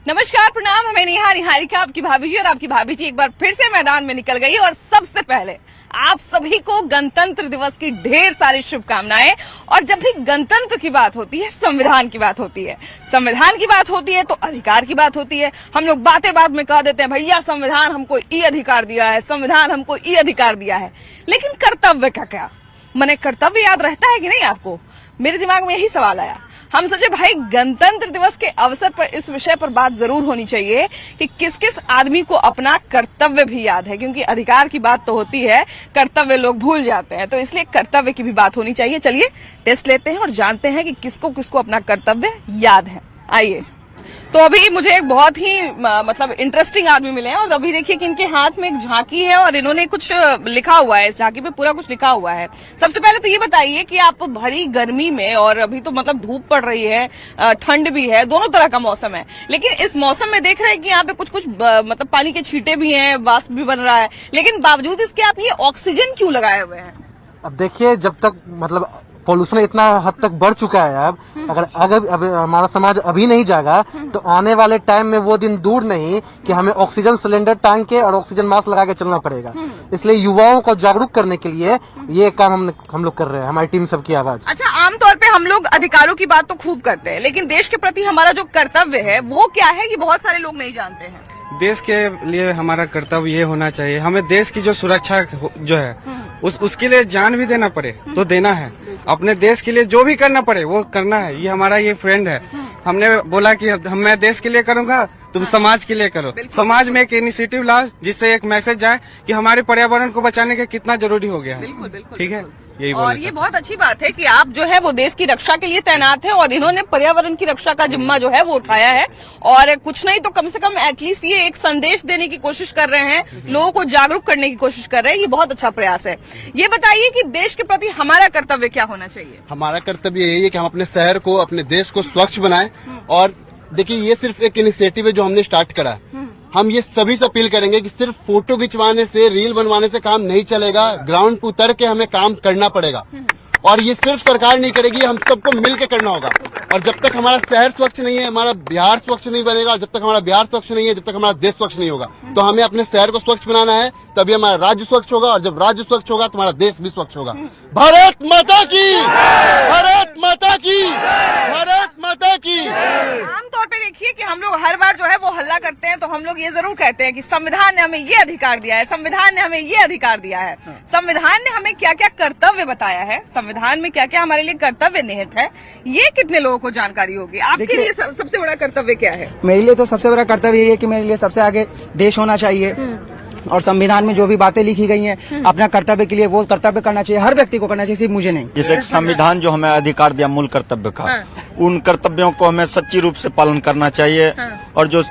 नमस्कार, प्रणाम। हमें निहारिका आपकी भाभी जी, और आपकी भाभी जी एक बार फिर से मैदान में निकल गई। और सबसे पहले आप सभी को गणतंत्र दिवस की ढेर सारी शुभकामनाएं। और जब भी गणतंत्र की बात होती है, संविधान की बात होती है, संविधान की बात होती है तो अधिकार की बात होती है। हम लोग बातें बात में कह देते हैं भैया संविधान हमको ये अधिकार दिया है, संविधान हमको ये अधिकार दिया है, लेकिन कर्तव्य का क्या? मने कर्तव्य याद रहता है कि नहीं आपको? मेरे दिमाग में यही सवाल आया। हम सोचे भाई गणतंत्र दिवस के अवसर पर इस विषय पर बात जरूर होनी चाहिए कि किस किस आदमी को अपना कर्तव्य भी याद है, क्योंकि अधिकार की बात तो होती है, कर्तव्य लोग भूल जाते हैं, तो इसलिए कर्तव्य की भी बात होनी चाहिए। चलिए टेस्ट लेते हैं और जानते हैं कि किसको किसको अपना कर्तव्य याद है। आइए। तो अभी मुझे एक बहुत ही मतलब इंटरेस्टिंग आदमी मिले हैं, और अभी देखिए कि इनके हाथ में एक झांकी है और इन्होंने कुछ लिखा हुआ है। इस झांकी पे पूरा कुछ लिखा हुआ है। सबसे पहले तो ये बताइए कि आप भरी गर्मी में, और अभी तो मतलब धूप पड़ रही है, ठंड भी है, दोनों तरह का मौसम है, लेकिन इस मौसम में देख रहे हैं कि यहाँ पे कुछ कुछ मतलब पानी के छींटे भी हैं, वाष्प भी बन रहा है, लेकिन बावजूद इसके आप ये ऑक्सीजन क्यों लगाए हुए हैं? अब देखिए, जब तक मतलब पोल्यूशन इतना हद तक बढ़ चुका है, अगर हमारा समाज अभी नहीं जागा तो आने वाले टाइम में वो दिन दूर नहीं कि हमें ऑक्सीजन सिलेंडर टांग के और ऑक्सीजन मास्क लगा के चलना पड़ेगा। इसलिए युवाओं को जागरूक करने के लिए ये काम हम लोग कर रहे हैं, हमारी टीम सबकी आवाज। अच्छा, आमतौर पे हम लोग अधिकारों की बात तो खूब करते हैं, लेकिन देश के प्रति हमारा जो कर्तव्य है वो क्या है, ये बहुत सारे लोग नहीं जानते हैं। देश के लिए हमारा कर्तव्य ये होना चाहिए, हमें देश की जो सुरक्षा जो है उसके लिए जान भी देना पड़े तो देना है, अपने देश के लिए जो भी करना पड़े वो करना है। ये हमारा ये फ्रेंड है, हमने बोला कि मैं देश के लिए करूंगा, तुम समाज के लिए करो। समाज में एक इनिशिएटिव लाओ जिससे एक मैसेज जाए कि हमारे पर्यावरण को बचाने का कितना जरूरी हो गया है। ठीक है, यही और ये बहुत अच्छी बात है कि आप जो है वो देश की रक्षा के लिए तैनात है, और इन्होंने पर्यावरण की रक्षा का जिम्मा जो है वो उठाया है, और कुछ नहीं तो कम से कम एटलीस्ट ये एक संदेश देने की कोशिश कर रहे हैं, लोगों को जागरूक करने की कोशिश कर रहे हैं। ये बहुत अच्छा प्रयास है। ये बताइए कि देश के प्रति हमारा कर्तव्य क्या होना चाहिए? हमारा कर्तव्य यही है कि हम अपने शहर को, अपने देश को स्वच्छ बनाएं। और देखिए, ये सिर्फ एक इनिशिएटिव है जो हमने स्टार्ट करा। हम ये सभी से अपील करेंगे कि सिर्फ फोटो खिंचवाने से, रील बनवाने से काम नहीं चलेगा, ग्राउंड पे उतर के हमें काम करना पड़ेगा। और ये सिर्फ सरकार नहीं करेगी, हम सबको मिलकर करना होगा। और जब तक हमारा शहर स्वच्छ नहीं है, हमारा बिहार स्वच्छ नहीं बनेगा, जब तक हमारा बिहार स्वच्छ नहीं है, जब तक हमारा देश स्वच्छ नहीं होगा। तो हमें अपने शहर को स्वच्छ बनाना है, तभी हमारा राज्य स्वच्छ होगा, और जब राज्य स्वच्छ होगा तो हमारा देश भी स्वच्छ होगा। भारत माता की, भारत माता की, भारत माता की। आमतौर पे देखिए कि हम लोग हर बार जो है वो हल्ला करते हैं, तो हम लोग ये जरूर कहते हैं कि संविधान ने हमें ये अधिकार दिया है, संविधान ने हमें ये अधिकार दिया है। संविधान ने हमें क्या क्या कर्तव्य बताया है, संविधान में क्या क्या हमारे लिए कर्तव्य निहित है, ये कितने लोगों को जानकारी होगी? आपके लिए सबसे बड़ा कर्तव्य क्या है? मेरे लिए तो सबसे बड़ा कर्तव्य यही है कि मेरे लिए सबसे आगे देश होना चाहिए, और संविधान में जो भी बातें लिखी गई हैं, अपना कर्तव्य के लिए वो कर्तव्य करना चाहिए, हर व्यक्ति को करना चाहिए, सिर्फ मुझे नहीं। जैसे संविधान जो हमें अधिकार दिया मूल कर्तव्य का, उन कर्तव्यों को हमें सच्ची रूप से पालन करना चाहिए, और जो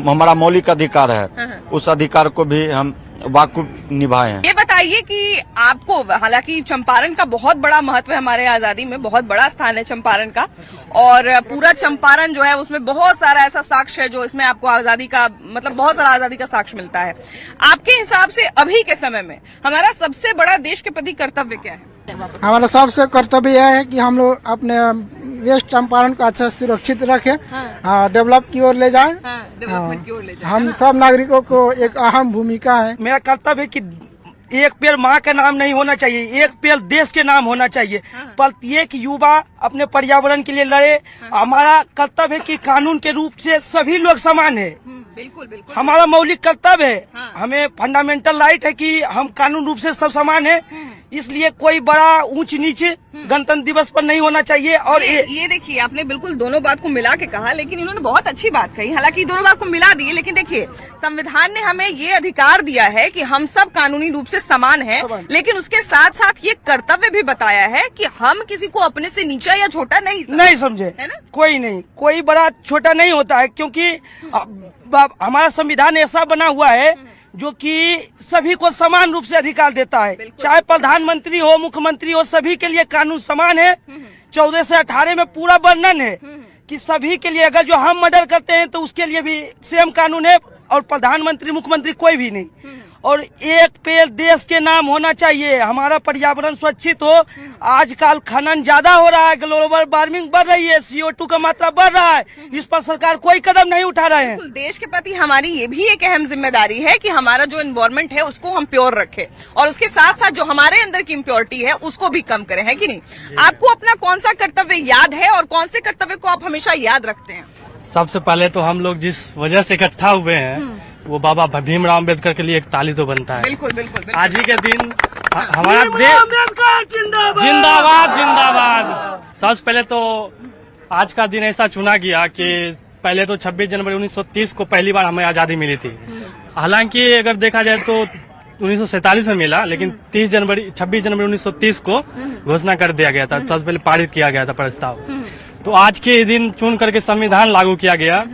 हमारा मौलिक अधिकार है उस अधिकार को भी हम वाकुब निभाएं। ये बताइए कि आपको, हालांकि चंपारण का बहुत बड़ा महत्व है हमारे आजादी में, बहुत बड़ा स्थान है चंपारण का, और पूरा चंपारण जो है उसमें बहुत सारा ऐसा साक्ष्य है जो इसमें आपको आजादी का, मतलब बहुत सारा आजादी का साक्ष्य मिलता है। आपके हिसाब से अभी के समय में हमारा सबसे बड़ा देश के प्रति कर्तव्य क्या है? हमारा सबसे कर्तव्य यह है कि हम लोग अपने वेस्ट चंपारण को अच्छा सुरक्षित रखें, डेवलप की ओर ले जाएं। डेवलपमेंट की ओर ले जाएं। हम सब नागरिकों को एक अहम भूमिका है। मेरा कर्तव्य है कि एक पेड़ माँ का नाम नहीं होना चाहिए, एक पेड़ देश के नाम होना चाहिए। प्रत्येक युवा अपने पर्यावरण के लिए लड़े। हमारा कर्तव्य है कि कानून के रूप से सभी लोग समान है। बिल्कुल बिल्कुल, हमारा मौलिक कर्तव्य है, हमें फंडामेंटल राइट है कि हम कानून रूप से सब समान है। इसलिए कोई बड़ा ऊंच नीचे गणतंत्र दिवस पर नहीं होना चाहिए। और ये देखिए, आपने बिल्कुल दोनों बात को मिला के कहा, लेकिन इन्होंने बहुत अच्छी बात कही। हालांकि दोनों बात को मिला दी, लेकिन देखिए, संविधान ने हमें ये अधिकार दिया है कि हम सब कानूनी रूप से समान हैं, लेकिन उसके साथ साथ ये कर्तव्य भी बताया है कि हम किसी को अपने से नीचा या छोटा नहीं समझे, है ना? कोई नहीं, कोई बड़ा छोटा नहीं होता है, क्योंकि हमारा संविधान ऐसा बना हुआ है जो कि सभी को समान रूप से अधिकार देता है। चाहे प्रधानमंत्री हो, मुख्यमंत्री हो, सभी के लिए कानून समान है। 14 से 18 में पूरा वर्णन है कि सभी के लिए, अगर जो हम मर्डर करते हैं तो उसके लिए भी सेम कानून है, और प्रधानमंत्री मुख्यमंत्री कोई भी नहीं। और एक पेड़ देश के नाम होना चाहिए। हमारा पर्यावरण सुरक्षित हो। आजकल खनन ज्यादा हो रहा है, ग्लोबल वार्मिंग बढ़ रही है, CO2 का मात्रा बढ़ रहा है, इस पर सरकार कोई कदम नहीं उठा रहे हैं। बिल्कुल, देश के प्रति हमारी ये भी एक अहम जिम्मेदारी है कि हमारा जो एनवायरमेंट है उसको हम प्योर रखें और उसके साथ साथ जो हमारे अंदर की इम्प्योरिटी है उसको भी कम करें, है कि नहीं? आपको अपना कौन सा कर्तव्य याद है और कौन से कर्तव्य को आप हमेशा याद रखते हैं? सबसे पहले तो हम लोग जिस वजह से इकट्ठा हुए हैं वो बाबा भीमराव अम्बेडकर के लिए एक ताली तो बनता है। बिल्कुल बिल्कुल, बिल्कुल। आज ही के दिन हमारा देश जिंदाबाद जिंदाबाद। सबसे पहले तो आज का दिन ऐसा चुना गया कि पहले तो 26 जनवरी 1930 को पहली बार हमें आजादी मिली थी। हालांकि अगर देखा जाए तो 1947 में मिला, लेकिन 26 जनवरी 1930 को घोषणा कर दिया गया था। सबसे पहले पारित किया गया था प्रस्ताव। तो आज के दिन चुन करके संविधान लागू किया गया।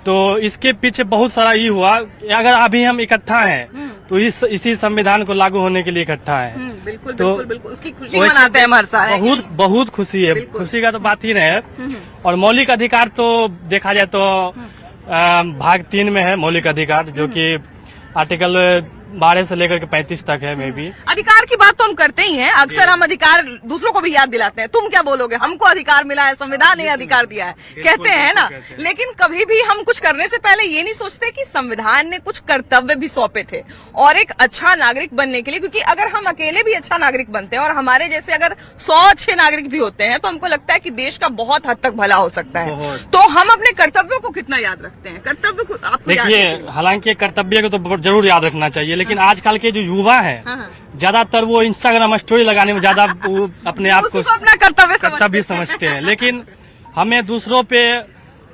तो इसके पीछे बहुत सारा ये हुआ कि अगर अभी हम इकट्ठा हैं तो इसी संविधान को लागू होने के लिए इकट्ठा है। बिल्कुल तो बिल्कुल बिल्कुल, उसकी खुशी मनाते हैं हर साल। बहुत खुशी है। खुशी का तो बात ही नहीं है। और मौलिक अधिकार तो देखा जाए तो भाग 3 में है मौलिक अधिकार, जो कि आर्टिकल 12 से लेकर के 35 तक है। में भी अधिकार की बात तो हम करते ही हैं, अक्सर हम अधिकार दूसरों को भी याद दिलाते हैं। तुम क्या बोलोगे, हमको अधिकार मिला है, संविधान ने अधिकार दिया है, कहते हैं ना। लेकिन कभी भी हम कुछ करने से पहले ये नहीं सोचते कि संविधान ने कुछ कर्तव्य भी सौंपे थे और एक अच्छा नागरिक बनने के लिए। क्योंकि अगर हम अकेले भी अच्छा नागरिक बनते हैं और हमारे जैसे अगर 100 अच्छे नागरिक भी होते हैं तो हमको लगता है कि देश का बहुत हद तक भला हो सकता है। तो हम अपने कर्तव्यों को कितना याद रखते हैं? कर्तव्य को आपको देखिए, हालांकि कर्तव्य को तो जरूर याद रखना चाहिए, लेकिन आजकल के जो युवा है ज्यादातर वो इंस्टाग्राम स्टोरी लगाने में ज्यादा अपने आप को अपना कर्तव्य समझते हैं। लेकिन हमें दूसरों के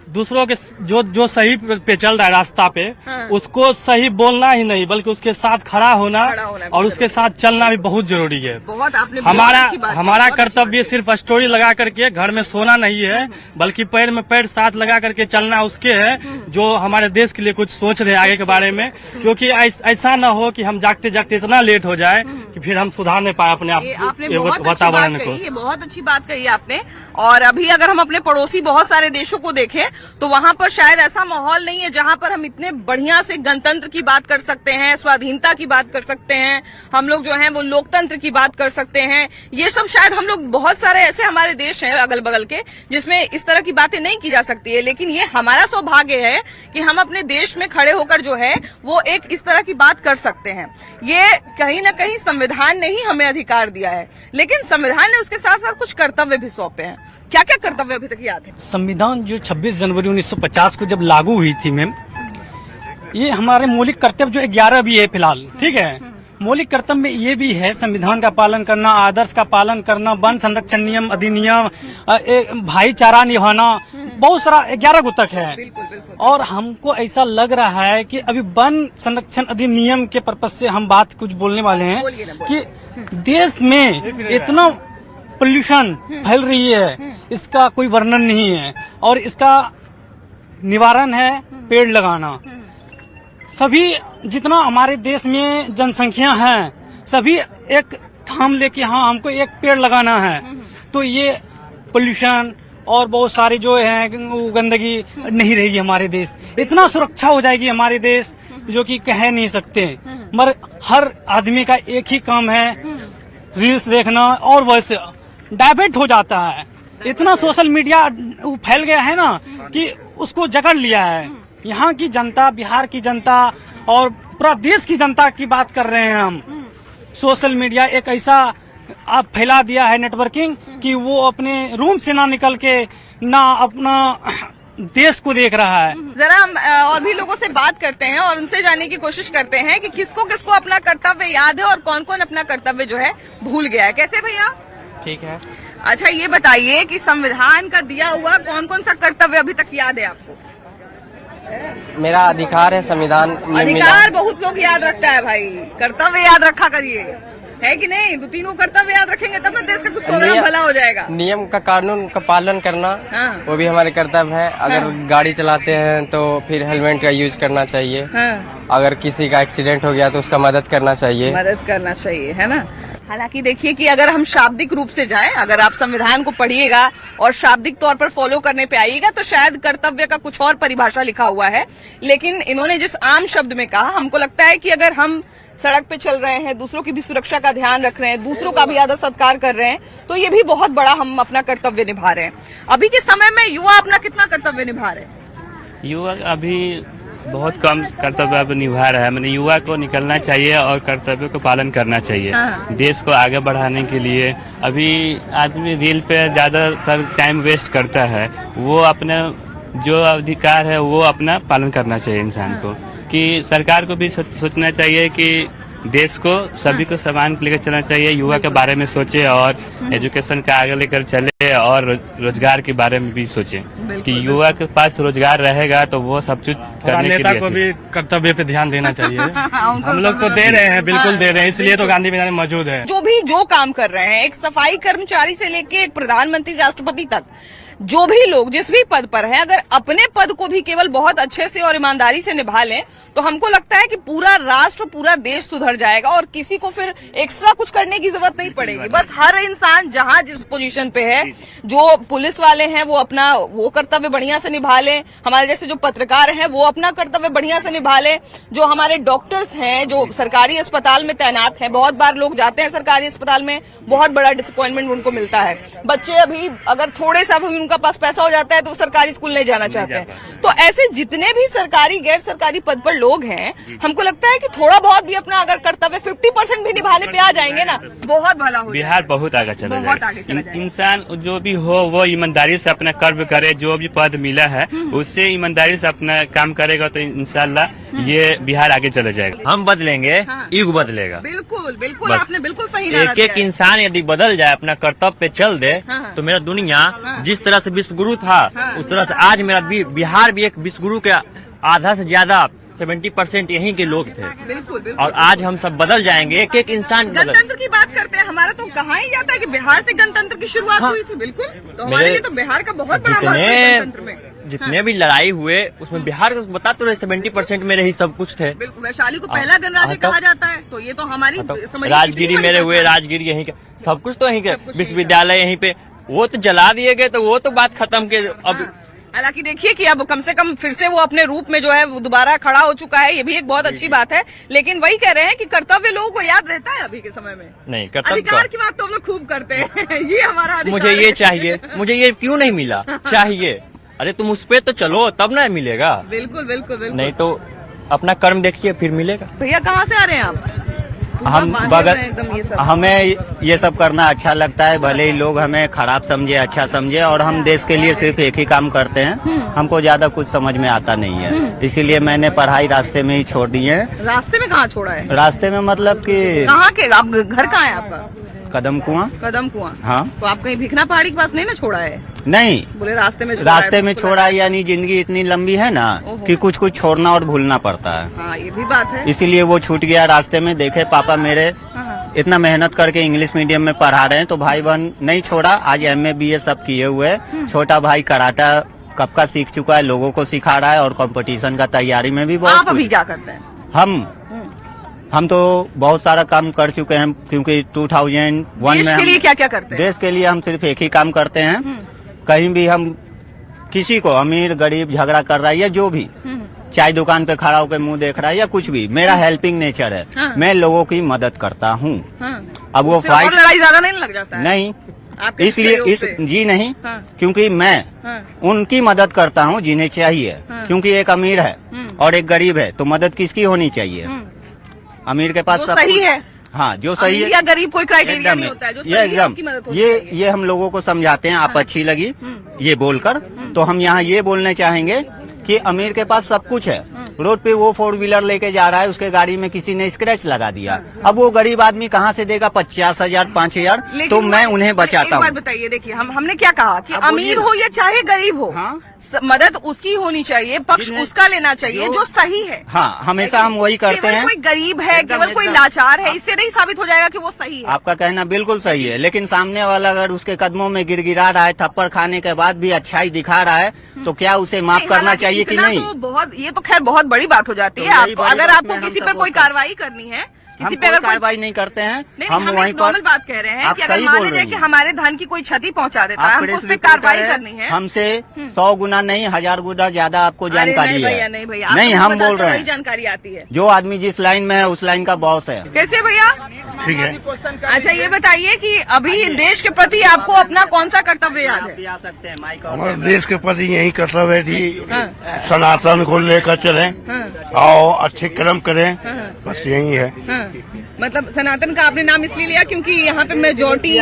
जो सही पे चल रहा है रास्ता पे, उसको सही बोलना ही नहीं बल्कि उसके साथ खड़ा होना और उसके साथ चलना भी बहुत जरूरी है। बहुत आपने हमारा कर्तव्य सिर्फ स्टोरी लगा करके घर में सोना नहीं है, बल्कि पैर में पैर साथ लगा करके चलना उसके है जो हमारे देश के लिए कुछ सोच रहे हैं आगे के बारे में। क्योंकि ऐसा न हो कि हम जागते जागते इतना लेट हो जाए कि फिर हम सुधार नहीं पाए अपने वातावरण को। ये बहुत अच्छी बात कही आपने। और अभी अगर हम अपने पड़ोसी बहुत सारे देशों को देखें तो वहां पर शायद ऐसा माहौल नहीं है जहां पर हम इतने बढ़िया से गणतंत्र की बात कर सकते हैं, स्वाधीनता की बात कर सकते हैं, हम लोग जो हैं वो लोकतंत्र की बात कर सकते हैं। ये सब शायद हम लोग बहुत सारे ऐसे हमारे देश हैं अगल बगल के जिसमें इस तरह की बातें नहीं की जा सकती है। लेकिन ये हमारा सौभाग्य है कि हम अपने देश में खड़े होकर जो है वो एक इस तरह की बात कर सकते हैं। ये कहीं ना कहीं संविधान ने ही हमें अधिकार दिया है, लेकिन संविधान ने उसके साथ साथ कुछ कर्तव्य भी सौंपे हैं। क्या क्या कर्तव्य अभी तक याद है? संविधान जो 26 जनवरी 1950 को जब लागू हुई थी मैम, ये हमारे मौलिक कर्तव्य जो 11 भी है फिलहाल, ठीक है। मौलिक कर्तव्य में ये भी है संविधान का पालन करना, आदर्श का पालन करना, वन संरक्षण नियम अधिनियम, भाईचारा निभाना, बहुत सारा 11 को तक है। और हमको ऐसा लग रहा है कि अभी वन संरक्षण अधिनियम के पर्पज से हम बात कुछ बोलने वाले हैं कि देश में इतना पोल्यूशन फैल रही है, इसका कोई वर्णन नहीं है। और इसका निवारण है पेड़ लगाना। सभी जितना हमारे देश में जनसंख्या है, सभी एक ठाम लेके हाँ हमको एक पेड़ लगाना है, तो ये पोल्यूशन और बहुत सारी जो है गंदगी नहीं रहेगी। हमारे देश इतना सुरक्षा हो जाएगी हमारे देश जो कि कह नहीं सकते। मगर हर आदमी का एक ही काम है रील्स देखना और वैसे डाइवर्ट हो जाता है। इतना सोशल मीडिया फैल गया है ना कि उसको जकड़ लिया है। यहाँ की जनता, बिहार की जनता और पूरा देश की जनता की बात कर रहे हैं हम। सोशल मीडिया एक ऐसा आप फैला दिया है नेटवर्किंग कि वो अपने रूम से ना निकल के ना अपना देश को देख रहा है। जरा हम और भी लोगों से बात करते हैं और उनसे जानने की कोशिश करते हैं कि किसको किसको अपना कर्तव्य याद है और कौन कौन अपना कर्तव्य जो है भूल गया है। कैसे भैया? ठीक है। अच्छा, ये बताइए कि संविधान का दिया हुआ कौन कौन सा कर्तव्य अभी तक याद है आपको? मेरा अधिकार है संविधान में अधिकार बहुत लोग याद रखता है भाई, कर्तव्य याद रखा करिए, है कि नहीं? 2-3 कर्तव्य याद रखेंगे तब ना देश का कुछ प्रोग्राम भला हो जाएगा। नियम का कानून का पालन करना वो भी हमारे कर्तव्य है। अगर गाड़ी चलाते हैं तो फिर हेलमेट का यूज करना चाहिए। अगर किसी का एक्सीडेंट हो गया तो उसका मदद करना चाहिए, है ना। हालांकि देखिए कि अगर हम शाब्दिक रूप से जाएं, अगर आप संविधान को पढ़िएगा और शाब्दिक तौर पर फॉलो करने पे आइएगा तो शायद कर्तव्य का कुछ और परिभाषा लिखा हुआ है। लेकिन इन्होंने जिस आम शब्द में कहा, हमको लगता है कि अगर हम सड़क पे चल रहे हैं, दूसरों की भी सुरक्षा का ध्यान रख रहे हैं, दूसरों का भी आदर सत्कार कर रहे हैं, तो ये भी बहुत बड़ा हम अपना कर्तव्य निभा रहे हैं। अभी के समय में युवा अपना कितना कर्तव्य निभा रहे हैं? युवा अभी बहुत कम कर्तव्य अब निभा रहा है। मैंने युवा को निकलना चाहिए और कर्तव्य को पालन करना चाहिए। देश को आगे बढ़ाने के लिए अभी आदमी रील पे ज्यादातर टाइम वेस्ट करता है। वो अपने जो अधिकार है वो अपना पालन करना चाहिए इंसान को। कि सरकार को भी सोचना चाहिए कि देश को सभी को समान लेकर चलना चाहिए। युवा के बारे में सोचे और एजुकेशन का आगे लेकर चले और रोजगार के बारे में भी सोचे कि युवा के पास रोजगार रहेगा तो वो सब कुछ करने के नेता लिए को भी कर्तव्य पे ध्यान देना चाहिए। हम लोग तो दे रहे हैं, बिल्कुल दे रहे हैं, इसलिए तो गांधी मैदान में मौजूद है। जो भी जो काम कर रहे हैं, एक सफाई कर्मचारी से लेके एक प्रधानमंत्री, राष्ट्रपति तक, जो भी लोग जिस भी पद पर हैं, अगर अपने पद को भी केवल बहुत अच्छे से और ईमानदारी से निभा लें तो हमको लगता है कि पूरा राष्ट्र, पूरा देश सुधर जाएगा और किसी को फिर एक्स्ट्रा कुछ करने की जरूरत नहीं पड़ेगी। बस हर इंसान जहां जिस पोजीशन पे है, जो पुलिस वाले हैं वो अपना वो कर्तव्य बढ़िया से निभा लें, हमारे जैसे जो पत्रकार हैं वो अपना कर्तव्य बढ़िया से निभा लें, जो हमारे डॉक्टर्स हैं जो सरकारी अस्पताल में तैनात हैं, बहुत बार लोग जाते हैं सरकारी अस्पताल में, बहुत बड़ा डिसअपॉइंटमेंट उनको मिलता है। बच्चे अभी अगर थोड़े सा भी उनका पास पैसा हो जाता है तो सरकारी स्कूल नहीं जाना चाहते हैं। तो ऐसे जितने भी सरकारी गैर सरकारी पद पर लोग हैं, हमको लगता है कि थोड़ा बहुत भी अपना अगर कर्तव्य 50% भी निभाने पे आ जाएंगे ना, बहुत भला हो। बिहार बहुत आगे चला बहुत आगे चला जाएगा। इंसान जो भी हो वो ईमानदारी से अपना कर्म करे। जो भी पद मिला है उससे ईमानदारी से अपना काम करेगा तो इंशाल्लाह ये बिहार आगे चला जाएगा। हम बदलेंगे, युग बदलेगा। बिल्कुल बिल्कुल, बस। आपने बिल्कुल सही नारा एक एक दिया है। इंसान यदि बदल जाए, अपना कर्तव्य पे चल दे, तो मेरा दुनिया जिस तरह से विश्व गुरु था उस तरह से आज मेरा बिहार भी एक विश्व गुरु के आधा से ज्यादा 70% यहीं के लोग थे। बिल्कुल बिल्कुल। और आज हम सब बदल जाएंगे, एक एक इंसान बदल। गणतंत्र की बात करते हैं, हमारा तो कहाँ ही जाता है कि बिहार से गणतंत्र की शुरुआत हुई थी। बिल्कुल, तो हमारे लिए तो बिहार का बहुत बड़ा महत्व है गणतंत्र में। जितने भी लड़ाई हुए उसमें बिहार को बता तो रहे 70% मेरे ही सब कुछ थे। बिल्कुल, वैशाली को पहला गणराज्य कहा जाता है, तो ये तो हमारी राजगिरी मेरे हुए, राजगिरी यहीं के, सब कुछ तो यहीं के, विश्वविद्यालय यहीं पे, वो तो जला दिए गए तो वो तो बात खत्म के। अब हालांकि देखिए कि अब कम से कम फिर से वो अपने रूप में जो है वो दोबारा खड़ा हो चुका है, ये भी एक बहुत अच्छी बात है। लेकिन वही कह रहे हैं कि कर्तव्य लोगों को याद रहता है अभी के समय में। नहीं, कर्तव्य अधिकार की बात तो हम लोग खूब करते हैं। ये हमारा अधिकार मुझे ये है। चाहिए, मुझे ये क्यों नहीं मिला, चाहिए। अरे तुम उस पे तो चलो तब ना मिलेगा। बिल्कुल बिल्कुल बिल्कुल। नहीं तो अपना कर्म देखिए फिर मिलेगा। भैया कहाँ से आ रहे हैं आप? हम हमें ये सब करना अच्छा लगता है, भले ही लोग हमें खराब समझे अच्छा समझे, और हम देश के लिए सिर्फ एक ही काम करते हैं, हमको ज्यादा कुछ समझ में आता नहीं है, इसीलिए मैंने पढ़ाई रास्ते में ही छोड़ दी है। रास्ते में कहाँ छोड़ा है? रास्ते में मतलब कि कहाँ के, आप घर कहाँ है आपका? कदम कुआं। कदम कुआं। हाँ। तो आप कहीं भिखना पहाड़ी के पास नहीं ना छोड़ा है? नहीं, बोले रास्ते में छोड़ा है, यानी जिंदगी इतनी लंबी है ना कि कुछ कुछ छोड़ना और भूलना पड़ता है। हाँ, ये भी बात है। इसीलिए वो छूट गया रास्ते में। देखे पापा मेरे इतना मेहनत करके इंग्लिश मीडियम में पढ़ा रहे हैं, तो भाई बहन नहीं छोड़ा, आज MA BA सब किए हुए। छोटा भाई कराटा कब का सीख चुका है, लोगों को सिखा रहा है और कंपटीशन का तैयारी में भी बहुत। आप अभी क्या करते हैं? हम तो बहुत सारा काम कर चुके हैं, क्योंकि 2001 में देश के लिए क्या क्या करते हैं? देश के लिए हम सिर्फ एक ही काम करते हैं। कहीं भी हम किसी को, अमीर गरीब झगड़ा कर रहा है या जो भी, चाय दुकान पे खड़ा होकर मुंह देख रहा है या कुछ भी, मेरा हेल्पिंग नेचर है। मैं लोगों की मदद करता हूँ। अब वो फाइट, लड़ाई ज्यादा नहीं लग जाता है? नहीं, इसलिए जी नहीं, क्योंकि मैं उनकी मदद करता हूँ जिन्हें चाहिए। क्योंकि एक अमीर है और एक गरीब है, तो मदद किसकी होनी चाहिए? अमीर के पास सब सही है। हाँ, जो सही है। या गरीब कोई क्राइटेरिया नहीं होता है, जो सही है उसकी मदद होती है। ये हम लोगों को समझाते हैं। आप अच्छी लगी ये बोलकर, तो हम यहाँ ये बोलने चाहेंगे कि अमीर के पास सब कुछ है, रोड पे वो 4 व्हीलर लेके जा रहा है, उसके गाड़ी में किसी ने स्क्रैच लगा दिया, अब वो गरीब आदमी कहाँ से देगा 50,000 5,000? तो मैं उन्हें बचाता हूँ। एक बात बताइए, देखिए हमने क्या कहा कि अमीर हो या चाहे गरीब हो, मदद उसकी होनी चाहिए, पक्ष उसका लेना चाहिए जो सही है। हाँ, हमेशा हम वही करते हैं। कोई गरीब है, केवल कोई लाचार है, इससे नहीं साबित हो जाएगा कि वो सही है। आपका कहना बिल्कुल सही है, लेकिन सामने वाला अगर उसके कदमों में गिड़गिड़ा रहा है, थप्पड़ खाने के बाद भी अच्छाई दिखा रहा है, तो क्या उसे माफ करना चाहिए कि नहीं? ये तो खैर बहुत बड़ी बात हो जाती है। अगर आपको किसी पर कोई कार्रवाई करनी है किसी हम पे अगर कोई कोई कार्रवाई नहीं करते हैं। नहीं, हम हम वहीं एक नॉर्मल पर बात कह रहे हैं आप कि अगर सही मान बोल लीजिए रही कि हैं। हमारे धन की कोई क्षति पहुंचा देता है, आप हमको प्रेस उस पर रिपोर्टर कार्रवाई हैं, करनी है। हमसे 100 गुना नहीं 1000 गुना ज्यादा आपको अरे जानकारी नहीं भैया, है। नहीं भैया, नहीं, आपको हम बताते बोल रहे वही हैं जानकारी आती है। जो आदमी जिस लाइन में है उस लाइन का बॉस है। कैसे भैया? ठीक है। अच्छा ये बताइए कि अभी देश के प्रति आपको अपना कौन सा कर्तव्य याद है? आ सकते हैं माइक हमारे देश के प्रति यही कर्तव्य है कि हाँ। सनातन को लेकर चलें और अच्छे कर्म करें, बस यही है। हाँ, मतलब सनातन का आपने नाम इसलिए लिया क्योंकि यहाँ पे मेजोरिटी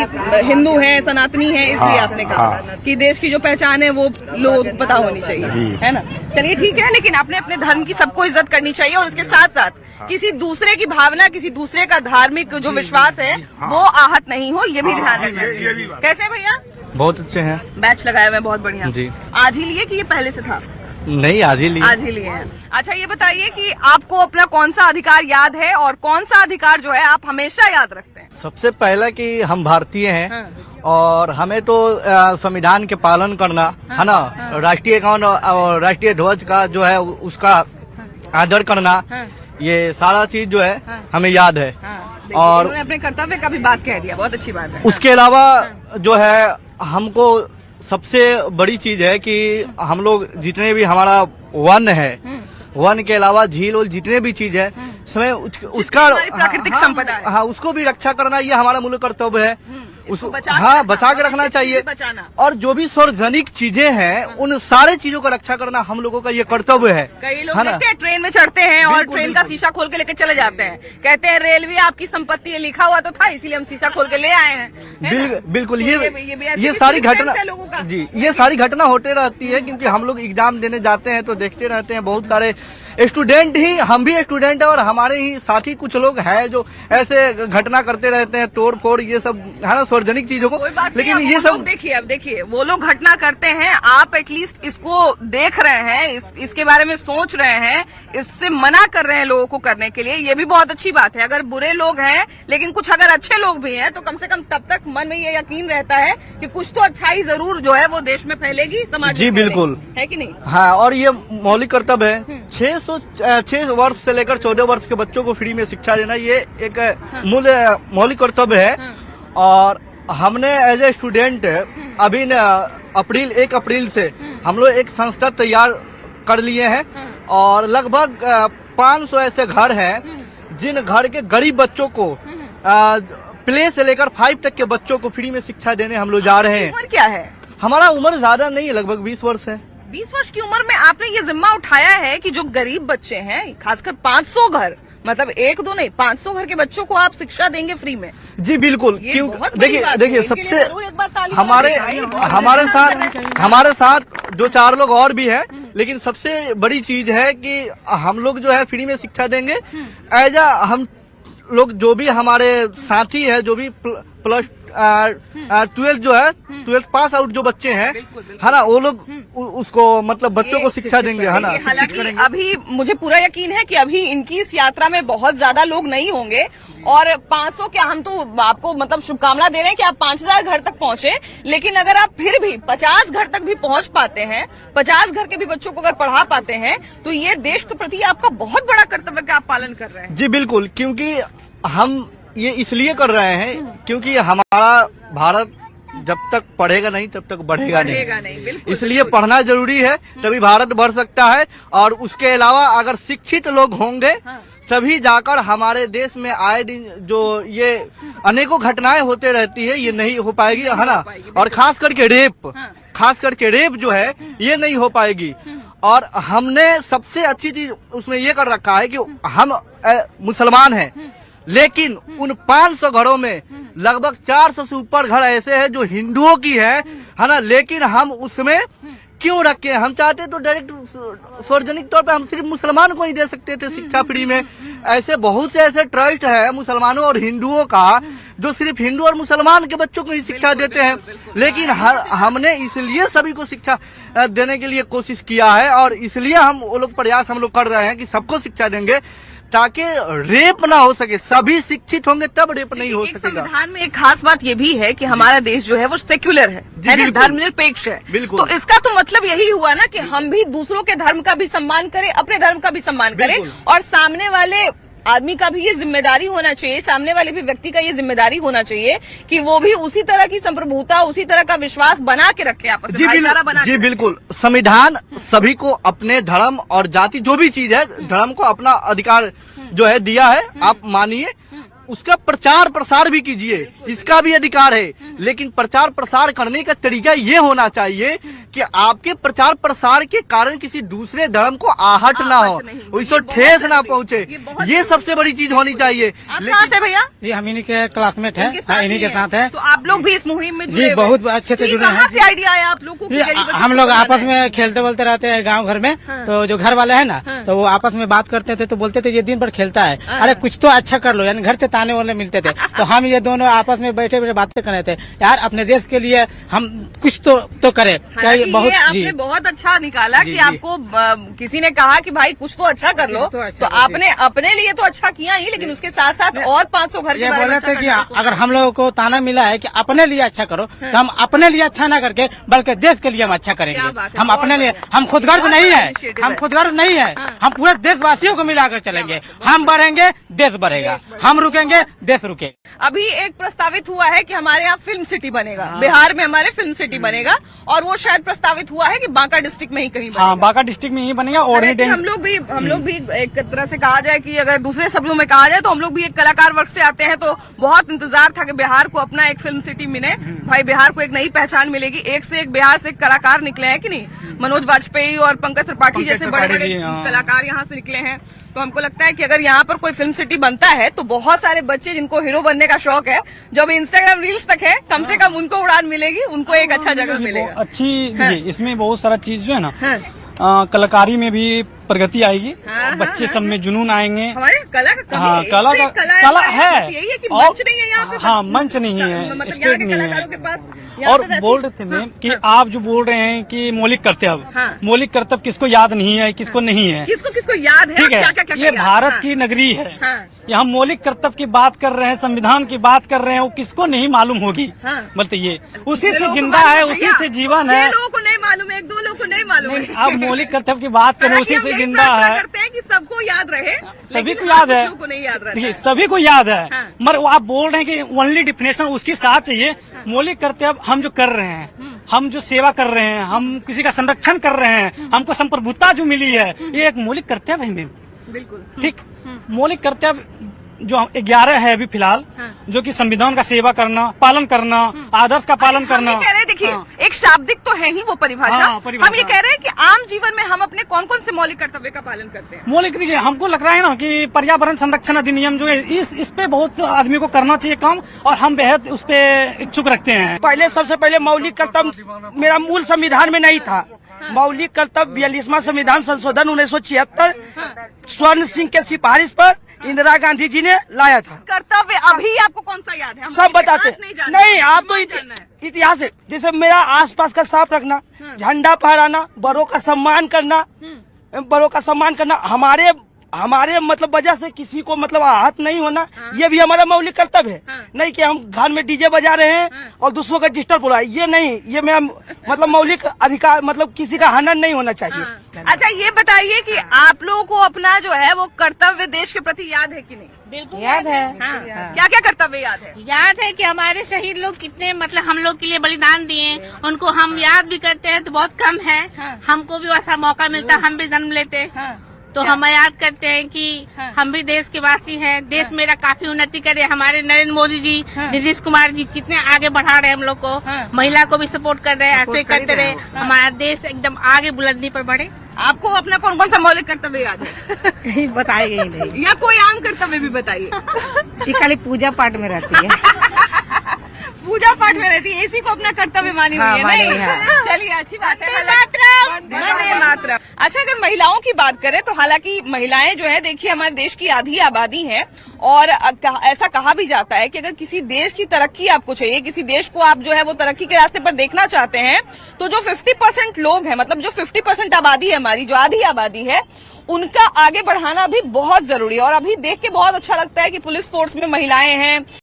हिंदू है, सनातनी है, इसलिए आपने कहा कि देश की जो पहचान है वो लोग पता होनी चाहिए, है ना? चलिए ठीक है, लेकिन अपने अपने धर्म की सबको इज्जत करनी चाहिए और उसके साथ साथ किसी दूसरे की भावना, किसी दूसरे का धार्मिक जो विश्वास है वो आहत नहीं हो, ये भी ध्यान रखना चाहिए। कैसे भैया? बहुत अच्छे हैं बैच लगाए हुए बहुत बढ़िया जी। आज ही लिए कि ये पहले से था? नहीं, आज ही आज ही लिए हैं। अच्छा ये बताइए कि आपको अपना कौन सा अधिकार याद है और कौन सा अधिकार जो है आप हमेशा याद रखते हैं? सबसे पहला कि हम भारतीय हैं हाँ। और हमें तो संविधान के पालन करना है ना, राष्ट्रीय गान और राष्ट्रीय ध्वज का जो है उसका आदर करना, ये सारा चीज जो है हमें याद है। और उन्होंने अपने कर्तव्य का भी बात कह दिया, बहुत अच्छी बात है। उसके अलावा जो है हमको सबसे बड़ी चीज है कि हम लोग जितने भी हमारा वन है, वन के अलावा झील और जितने भी चीज है उसमें उसका प्राकृतिक संपदा है। हाँ, उसको भी रक्षा करना ये हमारा मूल कर्तव्य है। इसको बचा के रखना चाहिए। बचाना। और जो भी सार्वजनिक चीजें हैं उन सारे चीजों का रक्षा करना हम लोगों का ये कर्तव्य है। कई लोग है ना? देखते हैं ट्रेन में चढ़ते हैं और बिल्कुल, ट्रेन का शीशा खोल के लेके चले जाते हैं, कहते हैं रेलवे आपकी संपत्ति है, लिखा हुआ तो था इसीलिए हम शीशा खोल के ले आए हैं, है ना? बिल्कुल तो ये सारी घटना है लोगों का। जी, ये सारी घटना होते रहती है क्योंकि हम लोग एग्जाम देने जाते हैं तो देखते रहते हैं बहुत सारे स्टूडेंट ही, हम भी स्टूडेंट है और हमारे ही साथी कुछ लोग हैं जो ऐसे घटना करते रहते हैं, तोड़ फोड़ ये सब, है ना, सार्वजनिक चीजों को। लेकिन ये सब देखिए, अब देखिए वो लोग घटना करते हैं, आप एटलीस्ट इसको देख रहे हैं, इसके बारे में सोच रहे हैं, इससे मना कर रहे हैं लोगों को करने के लिए, ये भी बहुत अच्छी बात है। अगर बुरे लोग हैं लेकिन कुछ अगर अच्छे लोग भी हैं तो कम से कम तब तक मन में ये यकीन रहता है कि कुछ तो अच्छाई जरूर जो है वो देश में फैलेगी, समाज में जी बिल्कुल, है कि नहीं? हाँ, और ये मौलिक कर्तव्य है। 6 वर्ष से लेकर 14 वर्ष के बच्चों को फ्री में शिक्षा देना ये एक मौलिक कर्तव्य है। और हमने एज ए स्टूडेंट अभी 1 अप्रैल से हम लोग एक संस्था तैयार कर लिए हैं और लगभग 500 ऐसे घर हैं जिन घर के गरीब बच्चों को प्ले से लेकर 5 तक के बच्चों को फ्री में शिक्षा देने हम लोग जा रहे हैं। उम्र क्या है? हमारा उम्र ज्यादा नहीं है, लगभग 20 वर्ष है। 20 वर्ष की उम्र में आपने ये जिम्मा उठाया है कि जो गरीब बच्चे हैं, खासकर 500 घर, मतलब 1-2 नहीं 500 घर के बच्चों को आप शिक्षा देंगे फ्री में? जी बिल्कुल। ये क्यों? बहुत बड़ी बात है। देखिए इनके लिए सबसे जरूर एक बार ताली हमारे साथ 2-4 लोग और भी हैं, लेकिन सबसे बड़ी चीज है कि हम लोग जो है फ्री में शिक्षा देंगे। एज हम लोग जो भी हमारे साथी है, जो भी प्लस 12 जो है 12 पास आउट जो बच्चे हैं, है ना, वो लोग उसको मतलब बच्चों को शिक्षा देंगे, है ना, शिक्षित हालांकि करेंगे। अभी मुझे पूरा यकीन है कि अभी इनकी इस यात्रा में बहुत ज्यादा लोग नहीं होंगे और 500 क्या, हम तो आपको मतलब शुभकामना दे रहे हैं कि आप 5000 घर तक पहुंचे, लेकिन अगर आप फिर भी 50 घर तक भी पहुंच पाते हैं, 50 घर के भी बच्चों को अगर पढ़ा पाते हैं तो ये देश के प्रति आपका बहुत बड़ा कर्तव्य का आप पालन कर रहे हैं। जी बिल्कुल, क्योंकि हम ये इसलिए कर रहे हैं क्योंकि हमारा भारत जब तक पढ़ेगा नहीं तब तक बढ़ेगा नहीं, बिल्कुल, इसलिए पढ़ना जरूरी है, तभी भारत बढ़ सकता है। और उसके अलावा अगर शिक्षित लोग होंगे तभी जाकर हमारे देश में आए दिन जो ये अनेकों घटनाएं होते रहती है ये नहीं हो पाएगी, है ना। और खास करके रेप जो है ये नहीं हो पाएगी। और हमने सबसे अच्छी चीज उसमें ये कर रखा है कि हम मुसलमान हैं, लेकिन उन 500 घरों में लगभग 400 से ऊपर घर ऐसे हैं जो हिंदुओं की है ना, लेकिन हम उसमें क्यों रखे? हम चाहते तो डायरेक्ट सार्वजनिक तौर पे हम सिर्फ मुसलमान को ही दे सकते थे शिक्षा फ्री में। ऐसे बहुत से ऐसे ट्रस्ट है मुसलमानों और हिंदुओं का जो सिर्फ हिंदू और मुसलमान के बच्चों को ही शिक्षा देते हैं, लेकिन हमने इसलिए सभी को शिक्षा देने के लिए कोशिश किया है और इसलिए वो लोग प्रयास हम लोग कर रहे हैं कि सबको शिक्षा देंगे ताकि रेप ना हो सके। सभी शिक्षित होंगे तब रेप नहीं हो सकेगा। संविधान में एक खास बात ये भी है कि हमारा देश जो है वो सेक्युलर है ना, धर्मनिरपेक्ष है। बिल्कुल। तो इसका तो मतलब यही हुआ ना कि हम भी दूसरों के धर्म का भी सम्मान करें, अपने धर्म का भी सम्मान करें और सामने वाले आदमी का भी ये जिम्मेदारी होना चाहिए, सामने वाले भी व्यक्ति का ये जिम्मेदारी होना चाहिए कि वो भी उसी तरह की संप्रभुता, उसी तरह का विश्वास बना के रखे आपस में, भाईचारा बना के जी बिल्कुल। संविधान सभी को अपने धर्म और जाति जो भी चीज है, धर्म को अपना अधिकार जो है दिया है, आप मानिए, उसका प्रचार प्रसार भी कीजिए, इसका भी अधिकार है। लेकिन प्रचार प्रसार करने का तरीका ये होना चाहिए कि आपके प्रचार प्रसार के कारण किसी दूसरे धर्म को आहट ना हो, उसको ठेस ना पहुंचे, ये सबसे बड़ी चीज होनी चाहिए। आप कहाँ से भैया? ये हम इन्हीं के क्लासमेट हैं, इन्हीं के साथ है। तो आप लोग भी इस मुहिम में जी बहुत अच्छे से जुड़े हैं। कहाँ से आइडिया आया आप लोगों को? हम लोग आपस में खेलते बोलते रहते हैं गांव घर में, तो जो घर वाले हैं ना, तो वो आपस में बात करते थे, तो बोलते थे ये दिन भर खेलता है, अरे कुछ तो अच्छा कर लो, यानी घर से ताने वाले मिलते थे। तो हम ये दोनों आपस में बैठे बैठे बातें कर रहे थे, यार अपने देश के लिए हम कुछ तो करें। बहुत आपने बहुत अच्छा निकाला कि आपको किसी ने कहा कि भाई कुछ तो अच्छा कर लो, तो आपने अपने लिए तो अच्छा किया ही, लेकिन उसके साथ साथ और 500 घर के बोले थे कि अगर हम लोगों को ताना मिला है कि अपने लिए अच्छा करो, तो हम अपने लिए अच्छा ना करके बल्कि देश के लिए हम अच्छा करेंगे। हम अपने लिए, हम खुदगर्ज नहीं है, हम खुदगर्ज नहीं है, हम पूरे देशवासियों को मिलाकर चलेंगे। हम बढ़ेंगे, देश बढ़ेगा, हम रुकेंगे, देश रुके। अभी एक प्रस्तावित हुआ है कि हमारे यहाँ फिल्म सिटी बनेगा, बिहार में हमारे फिल्म सिटी बनेगा, और वो शायद प्रस्तावित हुआ है कि बांका डिस्ट्रिक्ट में ही कहीं बनेगा। हाँ, बांका डिस्ट्रिक्ट में ही बनेगा। और हम लोग भी एक तरह से कहा जाए कि अगर दूसरे शब्दों में कहा जाए तो हम लोग भी एक कलाकार वर्ग से आते हैं, तो बहुत इंतजार था कि बिहार को अपना एक फिल्म सिटी मिले। भाई बिहार को एक नई पहचान मिलेगी, एक से एक बिहार से कलाकार निकले हैं कि नहीं, मनोज वाजपेयी और पंकज त्रिपाठी जैसे बड़े बड़े कलाकार यहाँ से निकले हैं। तो हमको लगता है कि अगर यहाँ पर कोई फिल्म सिटी बनता है तो बहुत सारे बच्चे जिनको हीरो बनने का शौक है, जो अभी इंस्टाग्राम रील्स तक है, कम से कम उनको उड़ान मिलेगी, उनको एक अच्छा जगह मिलेगा। अच्छी देखिए, इसमें बहुत सारा चीज जो है ना, कलाकारी में भी प्रगति आएगी, बच्चे सब में जुनून आएंगे। हमारे कला का हाँ, कला है, यही है कि मंच नहीं है यहाँ पे। हाँ, मंच नहीं है, मतलब स्टेज नहीं कलाकारों के पास। और बोल रहे थे मैम कि आप जो बोल रहे हैं कि मौलिक कर्तव्य, मौलिक कर्तव्य किसको याद नहीं है, किसको नहीं है, किसको याद है, ठीक है। ये भारत की नगरी है, यहाँ मौलिक कर्तव्य की बात कर रहे हैं, संविधान की बात कर रहे हैं, वो किसको नहीं मालूम होगी? बताइए, उसी से जिंदा है, उसी से जीवन है। लोगों को नहीं मालूम है, एक दो लोगों को नहीं मालूम है। आप मौलिक कर्तव्य की बात करें, उसी से जिंदा है, करते हैं कि सबको याद रहे, सभी को याद है, नहीं सभी को याद है। मगर आप बोल रहे हैं कि ओनली डिफिनेशन उसके साथ चाहिए। मौलिक कर्तव्य हम जो कर रहे हैं, हम जो सेवा कर रहे हैं, हम किसी का संरक्षण कर रहे हैं, हमको संप्रभुता जो मिली है, ये एक मौलिक कर्तव्य है मैम। बिल्कुल ठीक, मौलिक कर्तव्य जो 11 है अभी फिलहाल, जो कि संविधान का सेवा करना, पालन करना, आदर्श का पालन करना। हम ये कह रहे हैं, देखिए एक शाब्दिक तो है ही वो परिभाषा। हम ये कह रहे हैं कि आम जीवन में हम अपने कौन कौन से मौलिक कर्तव्य का पालन करते हैं। मौलिक देखिए, हमको लग रहा है ना कि पर्यावरण संरक्षण अधिनियम जो है, इस पे बहुत आदमी को करना चाहिए काम, और हम बेहद उस पे इच्छुक रखते हैं। पहले सबसे पहले मौलिक कर्तव्य मेरा मूल संविधान में नहीं था। मौलिक कर्तव्य 42वां संविधान संशोधन 1976 स्वर्ण सिंह के सिफारिश पर इंदिरा गांधी जी ने लाया था। कर्तव्य अभी आपको कौन सा याद है? सब बताते नहीं, आप तो इतिहास है। जैसे मेरा आसपास का साफ रखना, झंडा फहराना, बड़ों का सम्मान करना, हमारे मतलब वजह से किसी को मतलब आहत नहीं होना, ये भी हमारा मौलिक कर्तव्य है। नहीं कि हम घर में डीजे बजा रहे हैं और दूसरों का डिस्टर्ब हो रहा है, ये नहीं, ये मैं मतलब मौलिक अधिकार, मतलब किसी का हनन नहीं होना चाहिए। अच्छा ये बताइए कि आप लोगों को अपना जो है वो कर्तव्य देश के प्रति याद है कि नहीं? बिल्कुल याद है। क्या क्या कर्तव्य याद है? याद है कि हमारे शहीद लोग कितने मतलब हम लोग के लिए बलिदान दिए, उनको हम याद भी करते हैं तो बहुत कम है। हमको भी वैसा मौका मिलता, हम भी जन्म लेते तो हम याद करते हैं कि हम भी देश के वासी हैं, देश मेरा काफी उन्नति करे। हमारे नरेंद्र मोदी जी, नीतीश कुमार जी कितने आगे बढ़ा रहे हैं हम लोग को, महिला को भी सपोर्ट कर रहे हैं, ऐसे करते रहे हमारा देश एकदम आगे बुलंदी पर बढ़े। आपको अपना कौन कौन सा मौलिक कर्तव्य याद है? बताएंगे ही नहीं, या कोई आम कर्तव्य भी बताइए। खाली पूजा पाठ में रहती है। पूजा पाठ में रहती है, इसी को अपना कर्तव्य मानी हुई है। नहीं, चलिए अच्छी बात है। वंदे मातरम। अच्छा अगर महिलाओं की बात करें तो हालांकि महिलाएं जो है, देखिए हमारे देश की आधी आबादी है, और ऐसा कहा भी जाता है कि अगर किसी देश की तरक्की आपको चाहिए, किसी देश को आप जो है वो तरक्की के रास्ते पर देखना चाहते हैं, तो जो 50% लोग हैं, मतलब जो 50% आबादी है हमारी, जो आधी आबादी है, उनका आगे बढ़ाना भी बहुत जरूरी है। और अभी देख के बहुत अच्छा लगता है कि पुलिस फोर्स में महिलाएं हैं,